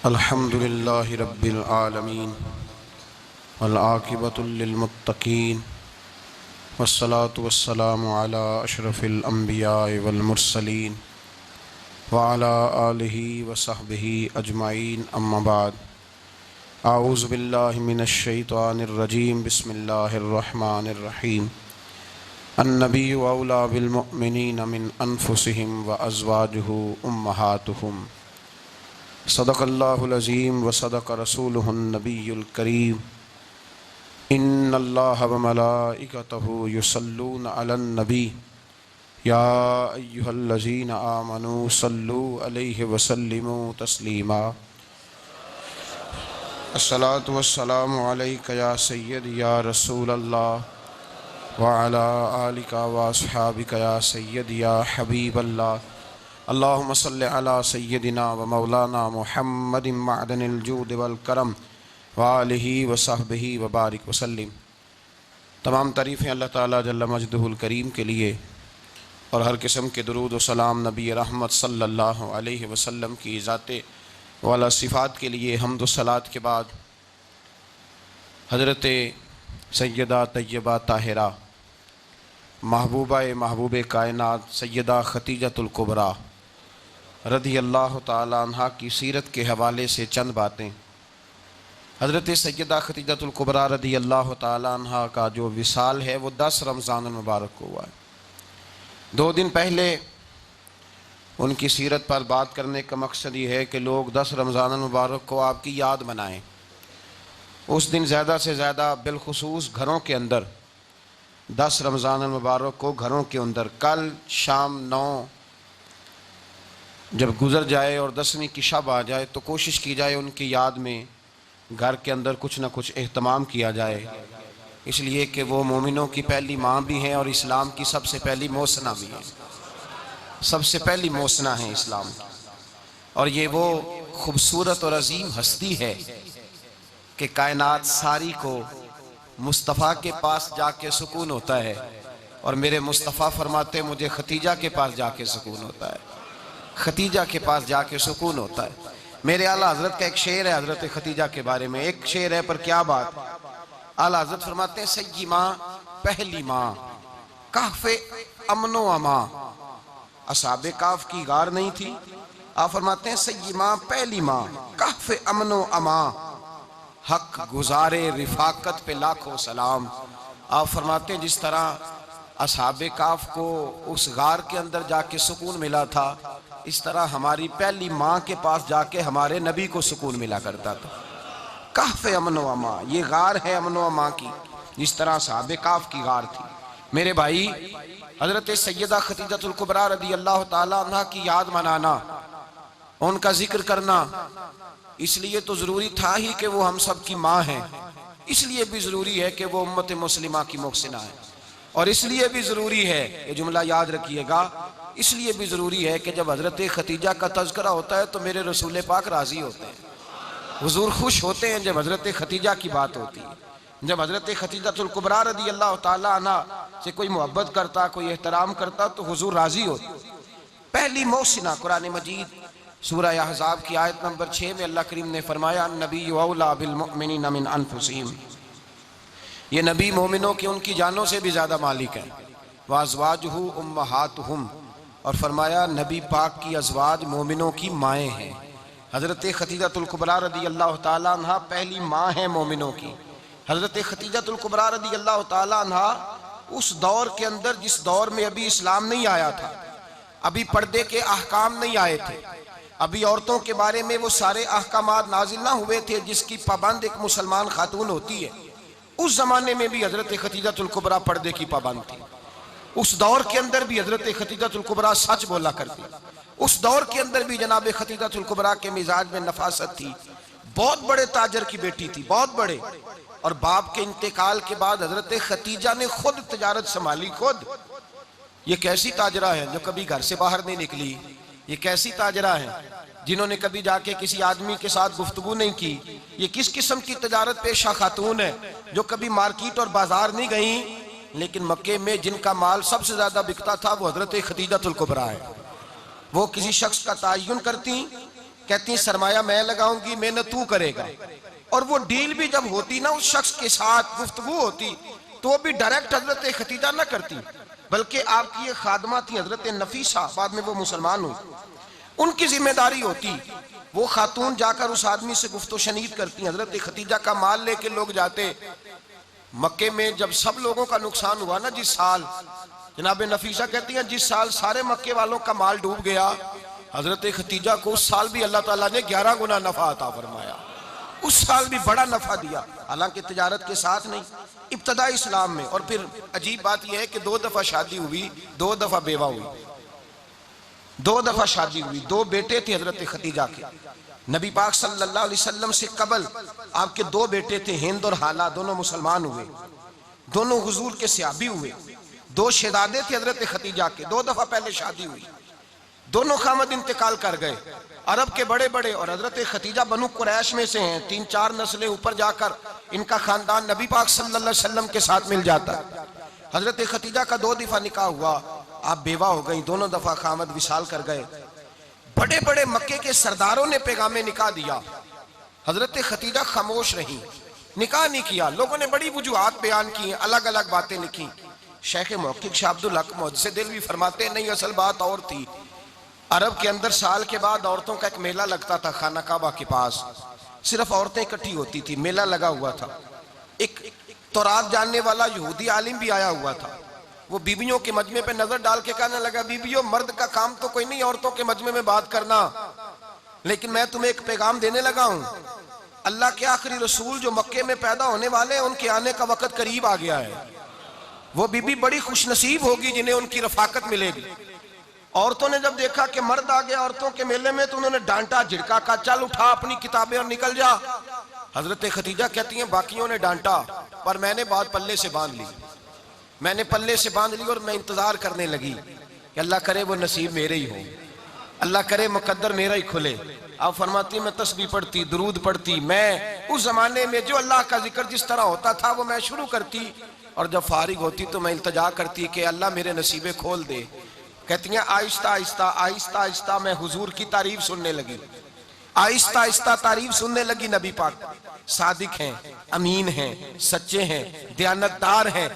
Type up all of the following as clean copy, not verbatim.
अल्हम्दुलिल्लाहि रब्बिल आलमीन वल आक़िबतु लिल मुत्तक़ीन वस्सलातु वस्सलामु अला अशरफिल अंबिया वल मुरसलीन व अला आलिहि व सहबिहि अजमाइन अम्मा बाद। आऊज़ु बिल्लाहि मिनश शैतानिर रजीम बिस्मिल्लाहिर रहमानिर रहीम। अन्नबिय्यु औला बिल मुअमिनीना मिन अनफुसिहिम व अज़वाजुहु उम्महातुहुम। सदक़ल्लाहुल अज़ीम व सदक़ रसूलुहुन नबियुल करीम। इन्नल्लाहा व मलाइकतहु युसल्लूना अलन नबी या अय्युहल्लज़ीना आमनू सल्लू अलैहि व सल्लिमू तस्लीमा। अस्सलातु वस्सलामु अलैका या सय्यदी या रसूलल्लाह व अला आलिका व अस्हाबिका या सय्यदी या हबीबल्लाह। अल्लाहुम्मा सल्लि अला सय्यदिना व मौलाना मुहम्मदिन मअदनिल जूद वल करम व आलिहि व सहबिहि व बारिक वसल्लिम। तमाम तारीफ़ें अल्लाह ताला जल्ल मजदुहुल करीम के लिए और हर किस्म के दुरूद व सलाम नबी रहमत सल्लल्लाहु अलैहि वसल्लम की ज़ाते वाला सिफ़ात के लिए हम्द व सलात के बाद हज़रत सैयदा तय्यबा ताहिरा महबूबा महबूब कायनात सैयदा खतीजतुल कुबरा रज़ी अल्लाह ताला अन्हा की सीरत के हवाले से चंद बातें। हज़रत सैयदा खतीजतुल कुबरा रज़ी अल्लाह ताला अन्हा का जो विसाल है वो 10 रमज़ान मुबारक को हुआ है। 2 दिन पहले उनकी सीरत पर बात करने का मकसद ये है कि लोग 10 रमज़ान मुबारक को आपकी याद मनाएं। उस दिन ज़्यादा से ज़्यादा बिलखुसूस घरों के अंदर 10 रमज़ान मुबारक को घरों के अंदर कल शाम 9 जब गुज़र जाए और 10वीं की शब आ जाए तो कोशिश की जाए उनकी याद में घर के अंदर कुछ न कुछ एहतमाम किया जाए, इसलिए कि वो मोमिनों की पहली माँ भी हैं और इस्लाम की सबसे पहली मोसना भी है। सबसे पहली मोसना है इस्लाम की, और ये वो खूबसूरत और अजीम हस्ती है कि कायनात सारी को मुस्तफ़ा के पास जाके सुकून होता है, और मेरे मुस्तफ़ा फरमाते मुझे खतीजा के पास जाके सुकून होता है। खतीजा के पास जाके सुकून होता है। मेरे आला हजरत का एक शेर है हजरत खतीजा के बारे में, एक शेर है पर क्या बात। आला हजरत फरमाते हैं सय्यी माँ पहली माँ काफ़े अमनो अमा। असहाबे काफ की गार नहीं थी, आप फरमाते हैं सय्यी माँ पहली माँ काफ़े अमनो अमा हक गुजारे रिफाकत पे लाखों सलाम। आप फरमाते हैं जिस तरह असहाबे काफ को उस गार के अंदर जाके सुकून मिला था, इस तरह हमारी पहली माँ के पास जाके हमारे नबी को सुकून मिला करता था। काफ़े अमनो अमा, ये गार है अमनो अमा की, जिस तरह असहाबे काफ की गार थी। मेरे भाई हजरत सैयदा खतीजतुल कुबरा रज़ी अल्लाह ताला अन्हा की याद मनाना, उनका जिक्र करना, इसलिए तो ज़रूरी था ही कि वो हम सब की माँ हैं, इसलिए भी ज़रूरी है कि वो उम्मत मुस्लिमा की मुहसिना है, और इसलिए भी ज़रूरी है, ये जुमला याद रखिएगा, इसलिए भी ज़रूरी है कि जब हज़रत खतीजा का तज़किरा होता है तो मेरे रसूल पाक राज़ी होते हैं, हुज़ूर खुश होते हैं जब हज़रत खतीजा की बात होती है। जब हज़रत खतीजतुल कुबरा रज़ी अल्लाह ताला अन्हा से कोई मोहब्बत करता, कोई एहतराम करता तो हुज़ूर राज़ी होते। पहली मोहसिना कुरान मजीद सूरह अहज़ाब की आयत नंबर 6 में अल्लाह करीम ने फरमाया अन्नबिय्यु औला बिल मुअमिनीना मिन अनफुसिहिम, ये नबी मोमिनों की उनकी जानों से भी ज़्यादा मालिक है। व अज़वाजुहु उम्महातुहुम, और फरमाया नबी पाक की अज़वाज मोमिनों की माएँ हैं। हज़रत खतीजतुल कुबरा रज़ी अल्लाह ताला अन्हा पहली माँ है मोमिनों की। हज़रत खतीजतुल कुबरा रज़ी अल्लाह ताला अन्हा उस दौर के अंदर जिस दौर में अभी इस्लाम नहीं आया था, अभी पर्दे के अहकाम नहीं आए थे, अभी औरतों के बारे में वो सारे अहकामात नाजिल ना हुए थे जिसकी पाबंद एक मुसलमान खातून होती है। उस ज़माने में भी हज़रत खतीजतुल कुबरा पर्दे की पाबंद थी। उस दौर के अंदर भी हज़रत खतीजतुल कुबरा सच बोला करती। उस दौर के अंदर भी जनाब खतीजतुल कुबरा के मिजाज में नफासत थी। बहुत बड़े ताजर की बेटी थी, बहुत बड़े, और बाप के इंतकाल के बाद हज़रत खतीजा ने खुद तजारत संभाली। खुद ये कैसी ताजरा है जो कभी घर से बाहर नहीं निकली, ये कैसी ताजरा है जिन्होंने कभी जाके किसी आदमी के साथ गुफ्तगू नहीं की, ये किस किस्म की तजारत पेशा खातून है जो कभी मार्केट और बाजार नहीं गई, लेकिन मक्के में जिनका माल सबसे ज्यादा बिकता था वो हजरत खतीजतुल कुबरा है। वो किसी शख्स का तयन करती कहती हैं सरमाया मैं लगाऊंगी, मेहनत तू करेगा। और वो डील भी जब होती ना उस शख्स के साथ गुफ्तगू होती तो वो भी डायरेक्ट हजरत खतीजा ना करती, बल्कि आपकी ये खादमा थी हजरत नफीसा, बाद में वो मुसलमान हुई, उनकी जिम्मेदारी होती। वो खातून जाकर उस आदमी से गुफ्तो शनीद करती। हजरत खतीजा का माल लेके लोग जाते मक्के में। जब सब लोगों का नुकसान हुआ ना जिस साल, जनाब नफीसा कहती हैं जिस साल सारे मक्के वालों का माल डूब गया, हजरत खतीजा को उस साल भी अल्लाह ताला ने 11 गुना नफा अता फरमाया। उस साल भी बड़ा नफा दिया, हालांकि तिजारत के साथ नहीं, इब्तदा इस्लाम में। और फिर अजीब बात यह है कि 2 दफा शादी हुई, 2 दफा बेवा हुई, 2 दफा शादी हुई। 2 बेटे थे हजरत खतीजा के। नबी पाक सल्लल्लाहु अलैहि वसल्लम से कबल आपके 2 बेटे थे, हिंद और हाला, दोनों मुसलमान हुए, दोनों हुजूर के सहाबी हुए। 2 शहजादे थे हजरत खतीजा के, 2 दफा पहले शादी हुई, दोनों खामद इंतकाल कर गए, अरब के बड़े बड़े। और हजरत खतीजा बनु कुरैश में से हैं, 3-4 नस्लें ऊपर जाकर इनका खानदान नबी पाक सल्लल्लाहु अलैहि वसल्लम के साथ मिल जाता है। हजरत खतीजा का 2 दफा निकाह हुआ, आप बेवा हो गई, दोनों दफा खामद विसाल कर गए। बड़े बड़े मक्के के सरदारों ने पैगामे निकाह दिया, हजरत खतीजा खामोश रही, निकाह नहीं किया। लोगों ने बड़ी वजूहात बयान की, अलग अलग बातें लिखी। शेख मुहक्किक शाह अब्दुल हक मुहद्दिस दिल्वी फरमाते नहीं, असल बात और थी। अरब के अंदर साल के बाद औरतों का एक मेला लगता था खाना काबा के पास, सिर्फ औरतें इकट्ठी होती थी, मेला लगा हुआ था। एक तौरात जानने वाला यहूदी आलिम भी आया हुआ था। वो बीबियों के मजमे पे नजर डाल के कहने लगा, बीबियों मर्द का काम तो कोई नहीं औरतों के मजमे में बात करना, लेकिन मैं तुम्हें एक पैगाम देने लगा हूं। अल्लाह के आखिरी रसूल जो मक्के में पैदा होने वाले हैं, उनके आने का वक्त करीब आ गया है। वो बीबी बड़ी खुशनसीब होगी जिन्हें उनकी रफाकत मिलेगी। औरतों ने जब देखा कि मर्द आ गया औरतों के मेले में, तो उन्होंने डांटा, झिड़का, का चल उठा अपनी किताबें और निकल जा। हजरत खतीजा कहती हैं बाकियों ने डांटा, पर मैंने बात पल्ले से बांध ली, मैंने पल्ले से बांध ली और मैं इंतजार करने लगी कि अल्लाह करे वो नसीब मेरे ही हो, अल्लाह करे मुकद्दर मेरा ही खुले। आप फरमाती मैं तस्बीह पढ़ती, दुरूद पढ़ती, मैं उस जमाने में जो अल्लाह का जिक्र जिस तरह होता था वो मैं शुरू करती, और जब फारिग होती तो मैं इल्तजा करती कि अल्लाह मेरे नसीबे खोल दे। कहती हैं आहिस्ता आहिस्ता आहिस्ता आहिस्ता मैं हुजूर की तारीफ सुनने लगी, आहिस्ता आहिस्ता तारीफ सुनने लगी। नबी पाक सादिक हैं, अमीन हैं, सच्चे हैं, दयानतदार हैं।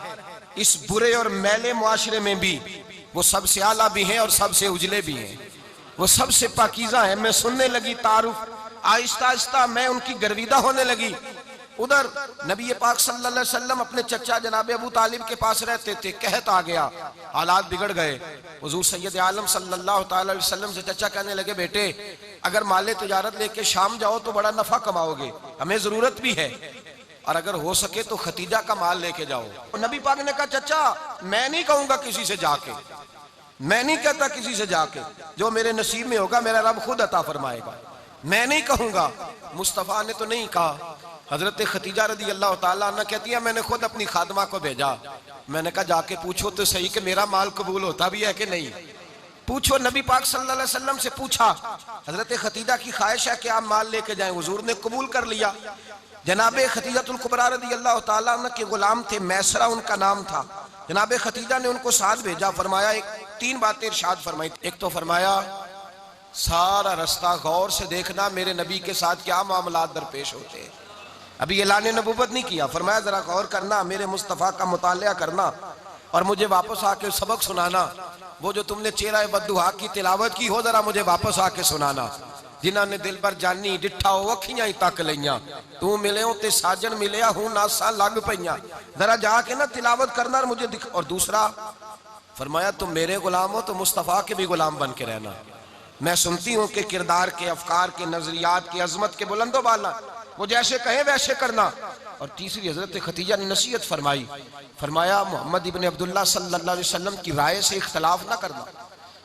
इस बुरे और मैले मुआशरे में भी वो सबसे आला भी हैं और सबसे उजले भी हैं, वो सबसे पाकीज़ा है। मैं सुनने लगी तारुफ, आहिस्ता आहिस्ता मैं उनकी गर्विदा होने लगी। उधर नबी पाक सल्लल्लाहु अलैहि वसल्लम अपने चचा जनाब अबू तालिब के पास रहते थे, कहत आ गया, हालात बिगड़ गए। हुजूर सैयद आलम सल्लल्लाहु ताला अलैहि वसल्लम से चचा कहने लगे, बेटे अगर माले तिजारत लेके शाम जाओ तो बड़ा नफा कमाओगे, हमें जरूरत भी है, और अगर हो सके तो खतीजा का माल लेके जाओ। और नबी पाक ने कहा, चचा मैं नहीं कहूंगा किसी से जाके, मैं नहीं कहता किसी से जाके, जो मेरे नसीब में होगा मेरा रब खुद अता फरमाएगा, मैं नहीं कहूंगा। मुस्तफ़ा ने तो नहीं कहा। हजरत खतीजा रदी अल्लाह ताला अन्हा कहती है मैंने खुद अपनी खादमा को भेजा, मैंने कहा जाके पूछो तो सही कि मेरा माल कबूल होता भी है कि नहीं, पूछो। नबी पाक सल्लल्लाहु अलैहि वसल्लम से पूछा, हजरत खतीजा की ख्वाहिश है कि आप माल लेके जाएं, हुजूर ने कबूल कर लिया। जनाब खतीजतुल कुबरा रदी अल्लाह ताला अन्हा के गुलाम थे, मैसरा उनका नाम था। जनाब खतीजा ने उनको साथ भेजा, फरमाया 3 बातें इरशाद फरमाई। एक तो फरमाया सारा रास्ता गौर से देखना मेरे नबी के साथ क्या मामलात दरपेश होते हैं। अभी ऐलान नबूवत नहीं किया, फरमाया जरा गौर करना, मेरे मुस्तफ़ा का मुतालिया करना और मुझे वापस आके सबक सुनाना। वो जो तुमने चेहरा बद्दुहा की तिलावत की हो, जरा मुझे वापस आके सुनाना। जिन्होंने दिल पर जानी डिठा हो अखियां ही तक लईयां, तू मिले हो ते साजन मिलिया हूं नासा लग पईयां, जरा जाके ना तिलावत करना और मुझे दिख। और दूसरा फरमाया तुम मेरे गुलाम हो तो मुस्तफ़ा के भी गुलाम बन के रहना। मैं सुनती हूँ कि किरदार के, अफकार के, नजरियात की, अजमत के बुलंदो बाला, वो जैसे कहे वैसे करना। और तीसरी हजरत खतीजा ने नसीहत फरमाई, फरमाया मोहम्मद इब्न अब्दुल्ला सल्लल्लाहु अलैहि वसल्लम की राय से इख्तलाफ ना करना।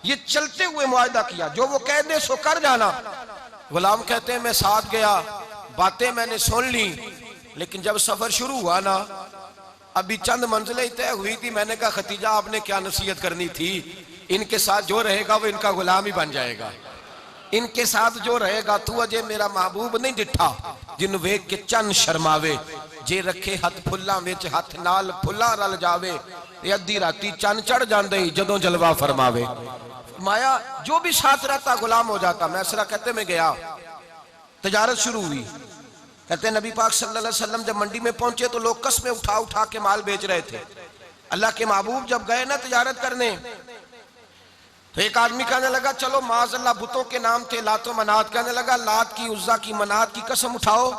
ये चलते हुए मुआहदा किया, जो वो कह दे सो कर जाना। गुलाम कहते हैं मैं साथ गया, बातें मैंने सुन ली, लेकिन जब सफर शुरू हुआ ना, अभी चंद मंजिलें तय हुई थी, मैंने कहा खतीजा आपने क्या नसीहत करनी थी, इनके साथ जो रहेगा वो इनका गुलाम ही बन जाएगा, इनके साथ जो रहेगा। तू अजय मेरा महबूब नहीं डिठा जिन वेख के चन शर्मावे, जे रखे हथ फुल्लां विच हथ नाल फुल्लां रल जावे, अद्धी राती चन चढ़ जांदे जदों जलवा फरमावे। माया जो भी साथ रहता गुलाम हो जाता। मैसरा कहते मैं गया, तजारत शुरू हुई। कहते हैं नबी पाक सल्लल्लाहु अलैहि वसल्लम जब मंडी में पहुंचे तो लोग कस्में उठा उठा के माल बेच रहे थे। अल्लाह के महबूब जब गए ना तजारत करने, तो एक आदमी कहने लगा चलो माज़अल्लाह, बुतों के नाम थे लातो मनात, कहने लगा लात की, उज़्ज़ा की, मनात की कसम उठाओ।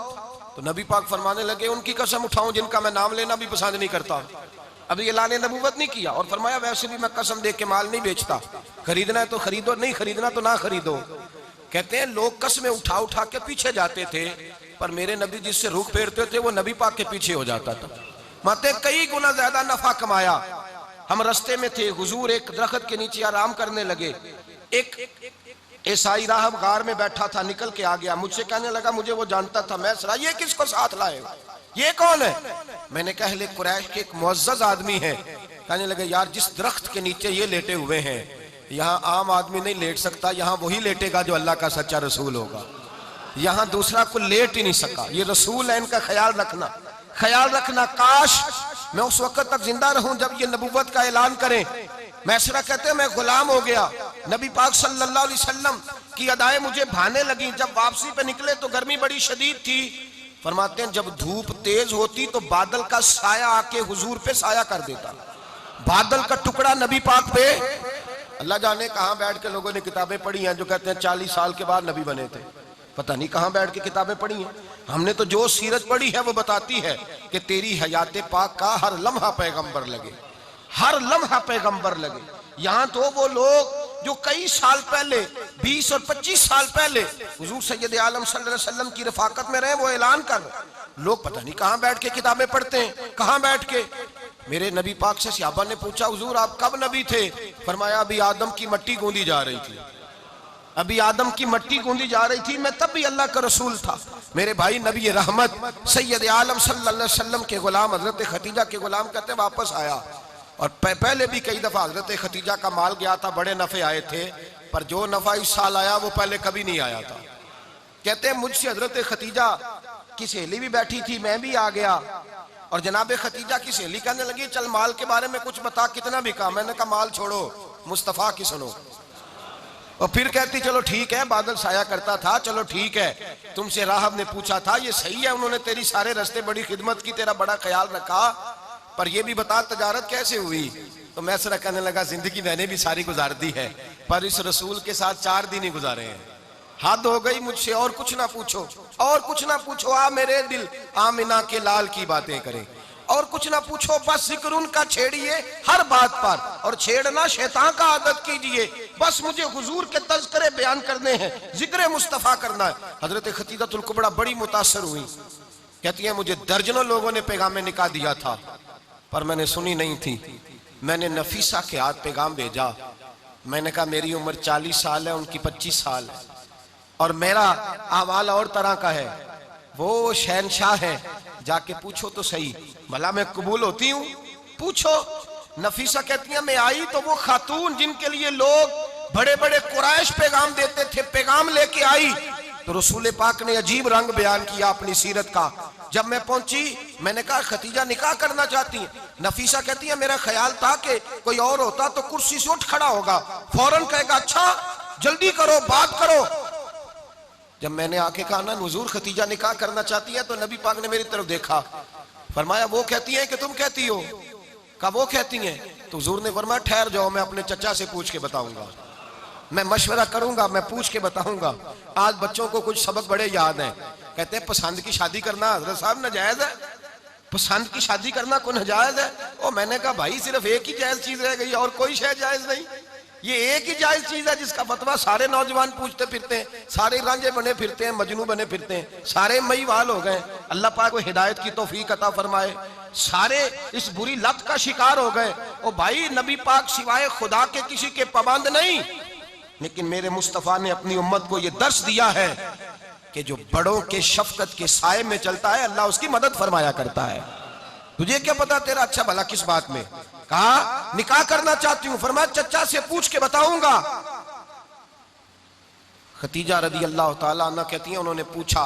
तो नबी पाक फरमाने लगे उनकी कसम उठाऊं जिनका मैं नाम लेना भी पसंद नहीं करता। अभी ऐलान नबूवत नहीं किया, और फरमाया वैसे भी मैं कसम दे के माल नहीं बेचता, खरीदना है तो खरीदो, नहीं खरीदना तो ना खरीदो। कहते हैं लोग कसमें उठा उठा के पीछे जाते थे, पर मेरे नबी जिससे रुख फेरते थे वो नबी पाक के पीछे हो जाता था। माते कई गुना ज्यादा नफा कमाया। हम रास्ते में थे, हुजूर एक दरख्त के नीचे आराम करने लगे, एक ईसाई राहब गार में बैठा था, निकल के आ गया, मुझसे कहने लगा मुझे वो जानता था। मैं सरा ये किसको साथ लाए हो, ये कौन है? मैंने कहा अहले कुरैश के एक मुअज़्ज़ज़ आदमी है। कहने लगे यार जिस दरख्त के नीचे ये लेटे हुए हैं, यहाँ आम आदमी नहीं लेट सकता, यहाँ वही लेटेगा जो अल्लाह का सच्चा रसूल होगा, यहाँ दूसरा कोई लेट ही नहीं सका। ये रसूल है, इनका ख्याल रखना, ख्याल रखना। काश मैं उस वक्त तक जिंदा रहूं जब ये नबूवत का ऐलान करें। मैसरा कहते हैं मैं गुलाम हो गया, नबी पाक सल्लल्लाहु अलैहि वसल्लम की अदाएं मुझे भाने लगी। जब वापसी पे निकले तो गर्मी बड़ी शदीद थी। फरमाते हैं जब धूप तेज होती तो बादल का साया आके हुजूर पे साया कर देता, बादल का टुकड़ा नबी पाक पे। अल्लाह जाने कहां बैठ के लोगों ने किताबें पढ़ी हैं जो कहते हैं 40 साल के बाद नबी बने थे। पता नहीं कहां बैठ के किताबें पढ़ी हैं। हमने तो जो सीरत पढ़ी है वो बताती है कि तेरी हयाते पाक का हर लम्हा पैगंबर लगे, हर लम्हा पैगंबर लगे। यहाँ तो वो लोग जो कई साल पहले 20 और 25 साल पहले हुजूर सैयद आलम सल्लल्लाहु अलैहि वसल्लम की रफाकत में रहे, वो ऐलान कर रहे। लोग पता नहीं कहां बैठ के किताबें पढ़ते हैं, कहां बैठ के। मेरे नबी पाक से सहाबा ने पूछा हुजूर आप कब नबी थे? फरमाया अभी आदम की मट्टी गूंदी जा रही थी, अभी आदम की मट्टी गूंदी जा रही थी, मैं तब भी अल्लाह का रसूल था। मेरे भाई नबी रहमत सैयद आलम सल्लल्लाहु अलैहि वसल्लम के गुलाम हजरत खतीजा के गुलाम कहते वापस आया, और पहले भी कई दफा हजरत खतीजा का माल गया था, बड़े नफे आए थे, पर जो नफा इस साल आया वो पहले कभी नहीं आया था। कहते हैं मुझसे हजरत खतीजा की सहेली भी बैठी थी, मैं भी आ गया, और जनाब खतीजा की सहेली कहने लगी चल माल के बारे में कुछ बता, कितना भी कहा। मैंने कहा माल छोड़ो, मुस्तफा की सुनो। और फिर कहती चलो ठीक है, बादल साया करता था, चलो ठीक है, तुमसे राहब ने पूछा था, ये सही है, उन्होंने तेरी सारे रास्ते बड़ी खिदमत की, तेरा बड़ा ख्याल रखा, पर ये भी बता तजारत कैसे हुई? तो मैं सरा कहने लगा जिंदगी मैंने भी सारी गुजार दी है, पर इस रसूल के साथ 4 दिन ही गुजारे हैं। हद हो गई मुझसे, और कुछ ना पूछो, और कुछ ना पूछो। आ मेरे दिल आमिना के लाल की बातें करें, और कुछ ना पूछो, बस जिक्र उनका छेड़िए हर बात पर, और छेड़ना शैतान का आदत कीजिए। बस मुझे हुजूर के तज़किरे बयान करने हैं, जिक्र मुस्तफ़ा करना है। हजरत खतीजतुल कुबरा बड़ी मुतासर हुई, कहती है मुझे दर्जनों लोगों ने पैगाम निकाह दिया था, पर मैंने सुनी नहीं थी। मैंने नफीसा के हाथ पैगाम भेजा, मैंने कहा मेरी उम्र 40 साल है, उनकी 25 साल है, और मेरा अहवाल और तरह का है, वो शहनशाह है, जाके पूछो तो सही, भला मैं कबूल होती हूँ? पूछो। नफीसा कहती है मैं आई तो वो खातून जिनके लिए लोग बड़े बड़े कुरैश पैगाम देते थे, पैगाम लेके आई। तो रसूल पाक ने अजीब रंग बयान किया अपनी सीरत का। जब मैं पहुंची मैंने कहा खतीजा निकाह करना चाहती है। नफीसा कहती है मेरा ख्याल था कि कोई और होता तो कुर्सी से उठ खड़ा होगा, फौरन कहेगा अच्छा जल्दी करो, बात करो। जब मैंने आके कहा ना हुजूर खतीजा निकाह करना चाहती है, तो नबी पाक ने मेरी तरफ देखा, फरमाया वो कहती है कि तुम कहती हो? कहा वो कहती हैं। तो हुजूर ने फरमाया ठहर जाओ, मैं अपने चचा से पूछ के बताऊंगा, मैं मशवरा करूंगा, मैं पूछ के बताऊंगा। आज बच्चों को कुछ सबक बड़े याद हैं। कहते हैं पसंद की शादी करना हजरत साहब नाजायज है, पसंद की शादी करना को नाजायज है? और मैंने कहा भाई सिर्फ एक ही जायज चीज रह गई, और कोई शय जायज नहीं, ये एक ही जायज चीज है जिसका फतवा सारे नौजवान पूछते फिरते हैं, सारे रांझे बने फिरते हैं, मजनू बने फिरते हैं, सारे मईवाल हो गए। अल्लाह पाक को हिदायत की तौफीक अता फरमाए, सारे इस बुरी लत का शिकार हो गए। ओ भाई नबी पाक सिवाय खुदा के किसी के पाबंद नहीं, लेकिन मेरे मुस्तफा ने अपनी उम्मत को यह दर्श दिया है कि जो बड़ों के शफकत के साए में चलता है अल्लाह उसकी मदद फरमाया करता है। तुझे क्या पता तेरा अच्छा भला किस बात में? कहा निकाह करना चाहती हूँ, फरमाया चचा से पूछ के बताऊंगा। खतीजा रदी अल्लाह ताला अन्हा कहती है उन्होंने पूछा,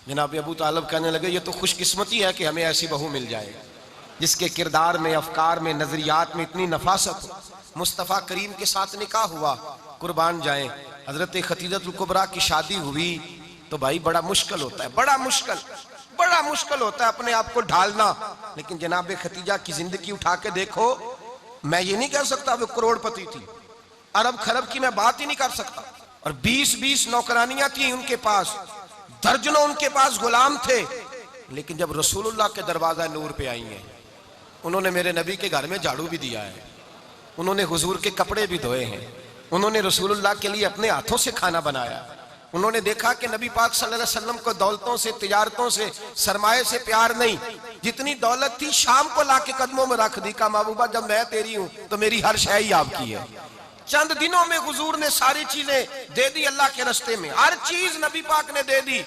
जनाब अबू तालिब कहने लगे ये तो खुशकिस्मती है कि हमें ऐसी बहू मिल जाए जिसके किरदार में, अफकार में, नजरियात में इतनी नफासत हो। मुस्तफ़ा करीम के साथ निकाह हुआ, कुर्बान जाए। हजरत खतीजतुल कुबरा की शादी हुई, तो भाई बड़ा मुश्किल होता है, बड़ा मुश्किल होता है अपने आप को ढालना। लेकिन जनाब खतीजा की जिंदगी उठा के देखो, मैं ये नहीं कह सकता वो करोड़पति थी, अरब खरब की मैं बात ही नहीं कर सकता। और 20-20 नौकरानियां थी उनके पास, दर्जनों उनके पास गुलाम थे। लेकिन जब रसूलुल्लाह के दरवाजा नूर पे आई हैं, उन्होंने मेरे नबी के घर में झाड़ू भी दिया है, उन्होंने हुजूर के कपड़े भी धोए हैं, उन्होंने रसूलुल्लाह के लिए अपने हाथों से खाना बनाया। उन्होंने देखा कि नबी पाक सल्लल्लाहु अलैहि वसल्लम को दौलतों से, तिजारतों से, सरमाए से प्यार नहीं, जितनी दौलत थी शाम को लाके कदमों में रख दी। का महबूबा जब मैं तेरी हूं तो मेरी हर शय ही आपकी है। चंद दिनों में हुजूर ने सारी चीजें दे दी अल्लाह के रास्ते में, हर चीज नबी पाक ने दे दी।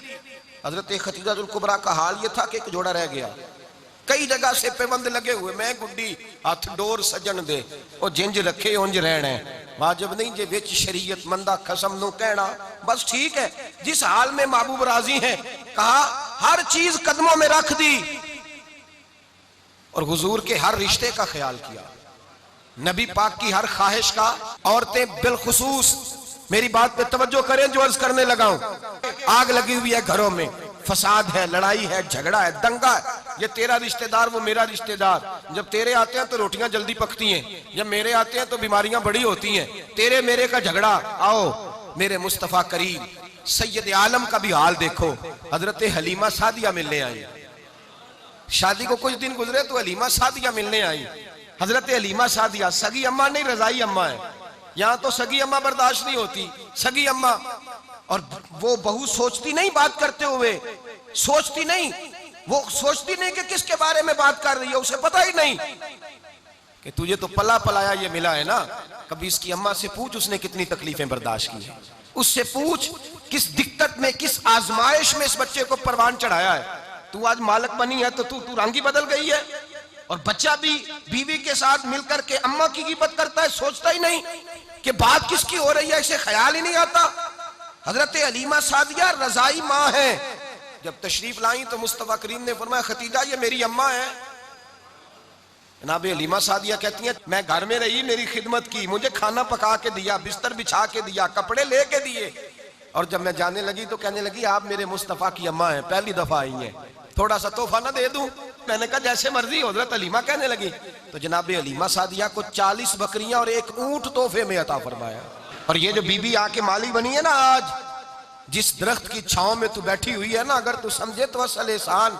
हजरत खतीजातुल कुबरा का हाल यह था कि एक जोड़ा रह गया, कई जगह से पेबंद लगे हुए, मैं गुड्डी हथ डोर सजन दे और जिंज रखे उंज रहना वाजिब नहीं जे विच शरीयत मंदा कसम नु कहना। बस ठीक है, जिस हाल में महबूब राजी है, कहा हर चीज कदमों में रख दी और हुजूर के हर रिश्ते का ख्याल किया, नबी पाक की हर ख्वाहिश का। औरतें बिलखुसूस मेरी बात पे तवज्जो करें जो अर्ज करने लगा हूं। आग लगी हुई है घरों में, फसाद है, लड़ाई है, झगड़ा है, दंगा है, ये तेरा रिश्तेदार वो मेरा रिश्तेदार। जब तेरे आते हैं तो रोटियां जल्दी पकती हैं, जब मेरे आते हैं तो बीमारियां बड़ी होती हैं, तेरे मेरे का झगड़ा। आओ मेरे मुस्तफा करीम सैयद आलम का भी हाल देखो। हजरत हलीमा सादिया मिलने आई, शादी को कुछ दिन गुजरे तो हलीमा सादिया मिलने आई। हजरत हलीमा सादिया सगी अम्मा नहीं, रजाई अम्मा है। यहां तो सगी अम्मा बर्दाश्त नहीं होती, सगी अम्मा। और वो बहू सोचती नहीं बात करते हुए, सोचती नहीं, वो सोचती नहीं कि किसके बारे में बात कर रही है, उसे पता ही नहीं कि तुझे तो पला पलाया ये मिला है ना। कभी इसकी अम्मा से पूछ उसने कितनी तकलीफें बर्दाश्त की है, उससे पूछ किस दिक्कत में, किस आजमाइश में इस बच्चे को परवान चढ़ाया है। तू आज मालक बनी है तो तू रंग ही बदल गई है। और बच्चा भी बीवी के साथ मिलकर के अम्मा की गिबत करता है, सोचता ही नहीं कि बात किसकी हो रही है, इसे ख्याल ही नहीं आता। हजरत हलीमा सादिया रजाई माँ है। जब तशरीफ लाई तो मुस्तफा करीम ने फरमाया खतीजा ये मेरी अम्मा है। जनाब हलीमा सादिया कहती हैं मैं घर में रही, मेरी खिदमत की, मुझे खाना पका के दिया, बिस्तर बिछा के दिया, कपड़े लेके दिए। और जब मैं जाने लगी तो कहने लगी आप मेरे मुस्तफा की अम्मा हैं, पहली दफा आई हैं, थोड़ा सा तोहफा ना दे दूं। मैंने कहा जैसे मर्जी। हजरत हलीमा कहने लगी तो जनाब हलीमा सादिया को 40 बकरियां और एक ऊंट तोहफे में अता फरमाया। और ये जो बीबी आके माली बनी है ना, आज जिस दरख्त की छांव में तू बैठी हुई है ना, अगर तू समझे तो असल एहसान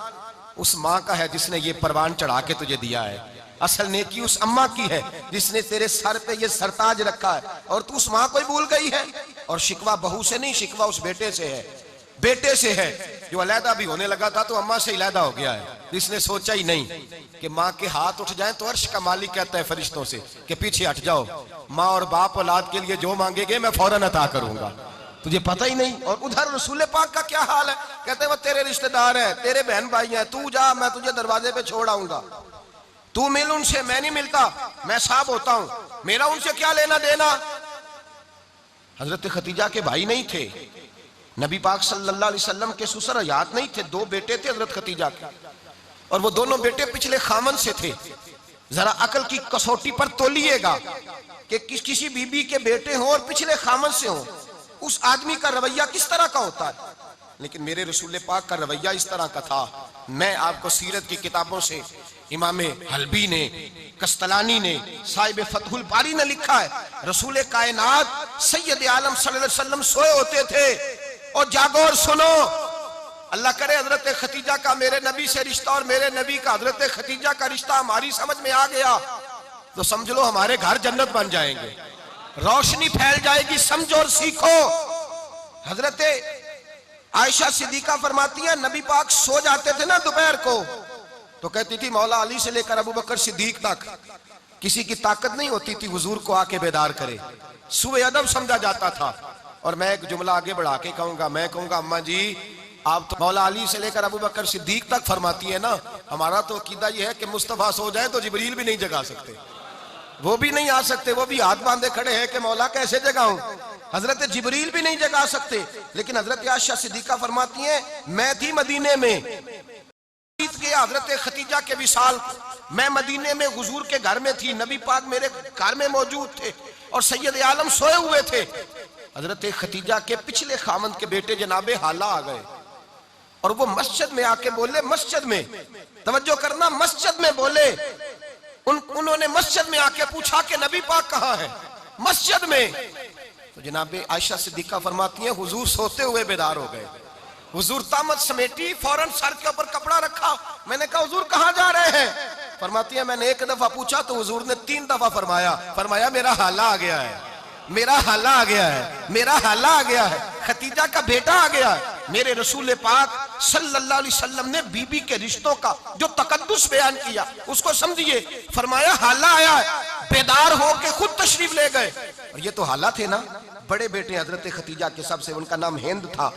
उस माँ का है जिसने ये परवान चढ़ा के तुझे दिया है। असल नेकी उस अम्मा की है जिसने तेरे सर पे ये सरताज रखा है, और तू उस माँ को ही भूल गई है। और शिकवा बहू से नहीं, शिकवा उस बेटे से है, बेटे से है जो अलहदा भी होने लगा था तो अम्मा से अलहदा हो गया है, जिसने सोचा ही नहीं कि माँ के हाथ उठ जाएं तो अर्श का मालिक कहता है फरिश्तों से कि पीछे हट जाओ, माँ और बाप औलाद के लिए जो मांगेगे मैं फौरन अता करूंगा। तुझे पता ही नहीं। और उधर रसूल पाक का क्या हाल है, कहते हैं वो तेरे रिश्तेदार है, तेरे बहन भाई हैं, तू जा मैं तुझे दरवाजे पे छोड़ आऊंगा, तू मिल उनसे, मैं नहीं मिलता, मैं साहब होता हूं, मेरा उनसे क्या लेना देना। हजरत खतीजा के भाई नहीं थे, नबी पाक सल्लल्लाहु अलैहि वसल्लम के ससुर हयात नहीं थे, 2 बेटे थे हजरत खतीजा के, और वो दोनों बेटे पिछले खामन से थे। जरा अकल की कसौटी पर तोलिएगा कि किसी बीबी के बेटे हों और पिछले खामन से हों, उस आदमी का रवैया किस तरह का होता है। लेकिन मेरे रसूल पाक का रवैया इस तरह का था। मैं आपको सीरत की किताबों से इमाम हल्बी ने, कस्तलानी ने, साहिब फतहुल बारी ने लिखा है, रसूल कायनात सैयद आलम सल्लल्लाहु अलैहि वसल्लम सोए होते थे और जागो और सुनो, अल्लाह करे हजरत खतीजा का मेरे नबी से रिश्ता और मेरे नबी का हजरत खतीजा का रिश्ता हमारी समझ में आ गया तो समझ लो हमारे घर जन्नत बन जाएंगे, रोशनी फैल जाएगी। समझो और सीखो। हजरत आयशा सिद्दीका फरमाती है नबी पाक सो जाते थे ना दोपहर को तो कहती थी मौला अली से लेकर अबू बकर सिद्दीक तक किसी की ताकत नहीं होती थी हुजूर को आके बेदार करे, सुबह अदब समझा जाता था। और मैं एक जुमला आगे बढ़ा के कहूंगा, मैं कहूंगा अम्मा जी आप तो मौला अली से लेकर अबू बकर सिद्दीक तक फरमाती है ना, हमारा तो अकीदा यह है कि मुस्तफा सो जाए तो जिब्रील भी नहीं जगा सकते, वो भी नहीं आ सकते, वो भी हाथ बांधे खड़े हैं कि मौला कैसे जगाऊं। हजरत जिब्रील भी नहीं जगा सकते। लेकिन हजरत आयशा सिद्दीका फरमाती हैं मैं थी मदीने में, हजरत खतीजा के विसाल, मैं मदीने में हुजूर के घर में थी, नबी पाक मेरे घर में मौजूद थे और सैयद आलम सोए हुए थे। हजरत खतीजा के पिछले खामंद के बेटे जनाबे हाला आ गए और वो मस्जिद में आके बोले, मस्जिद में, तवज्जो करना, मस्जिद में बोले, उन्होंने मस्जिद में आके पूछा कि नबी पाक कहाँ है, मस्जिद में। तो जनाबे आयशा सिद्दीका फरमाती हैं हुजूर सोते हुए बेदार हो गए। हुजूर तामत समेटी, फौरन सर के ऊपर कपड़ा रखा। मैंने कहा हुजूर कहाँ जा रहे हैं? फरमाती है मैंने एक दफा पूछा तो हुजूर ने 3 दफा फरमाया मेरा हाला आ गया है, मेरा हाला आ गया है, मेरा हाला आ गया है, खतीजा का बेटा आ गया है। मेरे रसूल पाक सल्लल्लाहु अलैहि वसल्लम ने बीबी के रिश्तों का जो तकद्दुस बयान किया उसको समझिए। फरमाया हाला आया है, बेदार होके खुद तशरीफ ले गए। और ये तो हाला थे ना, बड़े बेटे हजरत खतीजा के, सबसे उनका नाम हिंद था।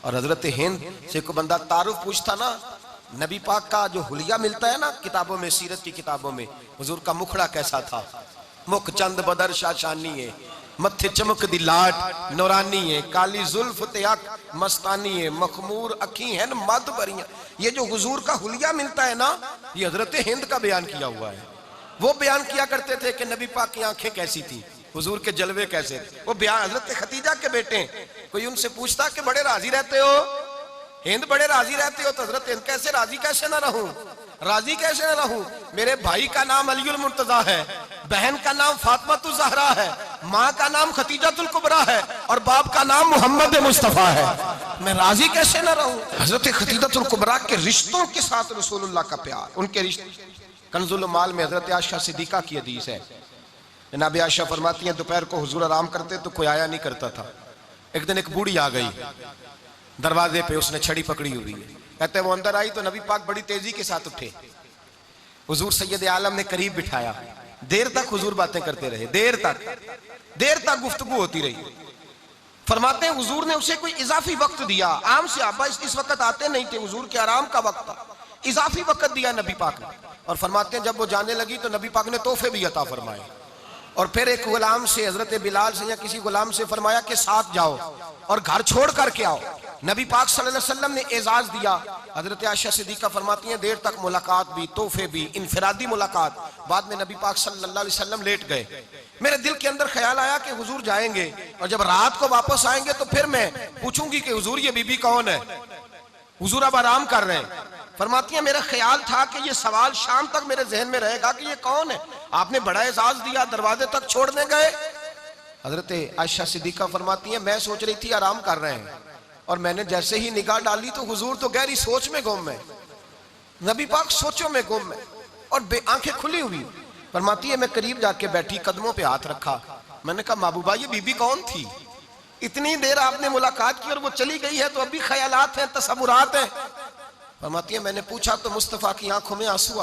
और हजरत हिंद से कोई बंदा तारुफ पूछता ना, नबी पाक का जो हुलिया मिलता है ना किताबों में, सीरत की किताबों में, हुजूर का मुखड़ा कैसा था, मुख चंद बदर शाशानी है, मत्थे चमक दी लाट नौरानी है, काली जुल्फ ते अख मस्तानी है, मखमूर अखी है मद भरियां। ये जो हुजूर का हुलिया मिलता है ना, ये हजरत हिंद का बयान किया हुआ है। वो बयान किया करते थे कि नबी पाक की आंखें कैसी थी, हुजूर के जलवे कैसे थे। वो बयान हजरत खतीजा के बेटे, कोई उनसे पूछता कि बड़े राजी रहते हो हिंद, बड़े राजी रहते हो, तो हजरत हिंद कैसे राजी कैसे ना रहूं, राजी कैसे ना रहूं, मेरे भाई का नाम अलीउल मुर्तजा है, बहन का नाम फातिमातुज ज़हरा है, माँ का नाम खतीजातुल कुबरा है और बाप का नाम मोहम्मद मुस्तफा है, मैं राजी कैसे ना रहूं। हजरत खतीजातुल कुबरा के रिश्तों के साथ रसूलुल्लाह का प्यार, उनके रिश्ते। कंजुल माल में हजरत आयशा सिद्दीका की हदीस है, जनाब आयशा फरमाती हैं दोपहर को हुजूर आराम करते तो कोई आया नहीं करता था। एक दिन एक बूढ़ी आ गई दरवाजे पे, उसने छड़ी पकड़ी हुई है। कहते वो अंदर आई तो नबी पाक बड़ी तेजी के साथ उठे, हुजूर सैयद आलम ने करीब बिठाया, देर तक हुजूर बातें करते रहे, देर तक गुफ्तगू होती रही। फरमाते हैं हुजूर ने उसे कोई इजाफी वक्त दिया, आम सहाबा इस वक्त आते नहीं थे, हुजूर के आराम का वक्त था, इजाफी वक्त दिया नबी पाक ने। और फरमाते हैं जब वो जाने लगी तो नबी पाक ने तोहफे भी अता फरमाए। और फिर एक गुलाम से, हजरत बिलाल से या किसी गुलाम से फरमाया कि साथ जाओ और घर छोड़ करके आओ। नबी पाक सल्लल्लाहु अलैहि वसल्लम ने एजाज दिया। हजरत आयशा सिद्दीका फरमाती हैं देर तक मुलाकात भी, तोहफे भी, इनफरादी मुलाकात। बाद में नबी पाक सल्लल्लाहु अलैहि वसल्लम लेट गए। मेरे दिल के अंदर ख्याल आया कि हुजूर जाएंगे और जब रात को वापस आएंगे तो फिर मैं पूछूंगी कि हुजूर ये बीबी कौन है, हुजूर अब आराम कर रहे हैं। फरमाती है मेरा ख्याल था कि ये सवाल शाम तक मेरे जहन में रहेगा कि ये कौन है, आपने बड़ा एजाज दिया, दरवाजे तक छोड़ने गए। हजरत आयशा सिद्दीका फरमाती है मैं सोच रही थी आराम कर रहे हैं और मैंने जैसे ही निगाह डाली तो हुजूर तो गहरी सोच में गुम है, नबी पाक सोचों में गुम है और आंखें खुली हुई। फरमाती है मैं करीब जाके बैठी, कदमों पे हाथ रखा, मैंने कहा महबूबा ये बीबी कौन थी, इतनी देर आपने मुलाकात की और वो चली गई है तो अभी ख्यालात हैं, तसव्वुरात हैं। फरमाती है मैंने पूछा तो मुस्तफा की आंखों में आंसू